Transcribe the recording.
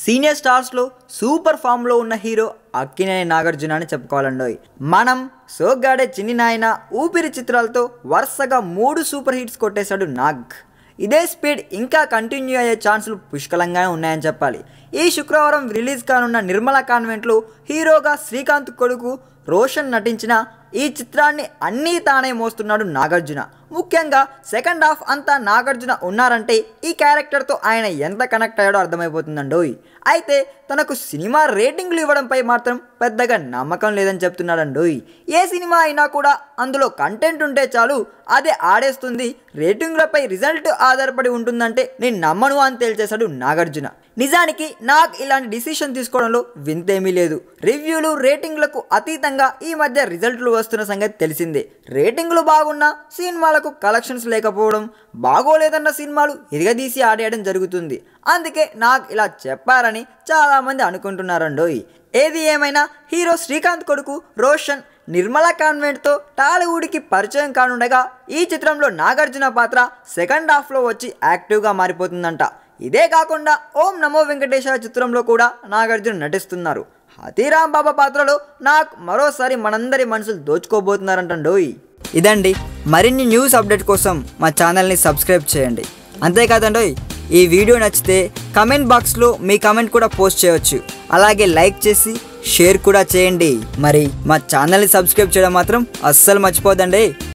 Senior స్టార్స్లో super ఫామ్లో ఉన్న hero Akkineni Nagarjuna అని చెప్పుకోవాలండోయ్. మనం సోగ్గాడే చిన్ని నాయన ఊపిరి చిత్రాలతో వరుసగా 3 సూపర్ హిట్స్ కొట్టేశాడు నాగ్. ఇదే స్పీడ్ ఇంకా కంటిన్యూ అయ్యే ఛాన్సులు పుష్కలంగానే ఉన్నాయని చెప్పాలి. ఈ శుక్రవారం రిలీజ్ కానున్న నిర్మలా కాన్వెంట్లో హీరోగా శ్రీకాంత్ కొడుకు రోషన్ నటించిన ఈ చిత్రాన్ని అన్నీ తానే మోస్తున్నాడు నాగార్జున. ముఖ్యంగా సెకండ్ హాఫ్ అంతా నాగార్జున ఉన్నారంటే ఈ క్యారెక్టర్తో ఆయన ఎంత కనెక్ట్ అయ్యాడో అర్థమైపోతుందండోయ్. అయితే తనకు సినిమా రేటింగ్లు ఇవ్వడంపై మాత్రం పెద్దగా నమ్మకం లేదని చెప్తున్నాడండోయ్. ఏ సినిమా అయినా కూడా అందులో కంటెంట్ ఉంటే చాలు, అదే ఆడేస్తుంది, రేటింగ్లపై రిజల్ట్ ఆధారపడి ఉంటుందంటే నేను నమ్మను అని తేల్చేశాడు నాగార్జున. నిజానికి నాగ్ ఇలాంటి డిసిషన్ తీసుకోవడంలో వింతేమీ లేదు. రివ్యూలు రేటింగ్లకు అతీతంగా ఈ మధ్య రిజల్ట్లు వస్తున్న సంగతి తెలిసిందే. రేటింగ్లు బాగున్నా సినిమాలకు కలెక్షన్స్ లేకపోవడం, బాగోలేదన్న సినిమాలు ఎరగదీసి ఆడేయడం జరుగుతుంది. అందుకే నాగ్ ఇలా చెప్పారని చాలామంది అనుకుంటున్నారండోయ్. ఏది ఏమైనా హీరో శ్రీకాంత్ కొడుకు రోషన్ నిర్మలా కాన్వెంట్తో టాలీవుడ్కి పరిచయం కానుండగా ఈ చిత్రంలో నాగార్జున పాత్ర సెకండ్ హాఫ్లో వచ్చి యాక్టివ్గా మారిపోతుందంట. ఇదే కాకుండా ఓం నమో వెంకటేశ్వర చిత్రంలో కూడా నాగార్జున నటిస్తున్నారు. హతీరాం బాబా పాత్రలో నాగ్ మరోసారి మనందరి మనసులు దోచుకోబోతున్నారంటండోయ్. ఇదండి, మరిన్ని న్యూస్ అప్డేట్ కోసం మా ఛానల్ని సబ్స్క్రైబ్ చేయండి. అంతేకాదండోయ్, ఈ వీడియో నచ్చితే కమెంట్ బాక్స్లో మీ కమెంట్ కూడా పోస్ట్ చేయవచ్చు. అలాగే లైక్ చేసి షేర్ కూడా చేయండి. మరి మా ఛానల్ని సబ్స్క్రైబ్ చేయడం మాత్రం అస్సలు మర్చిపోదండి.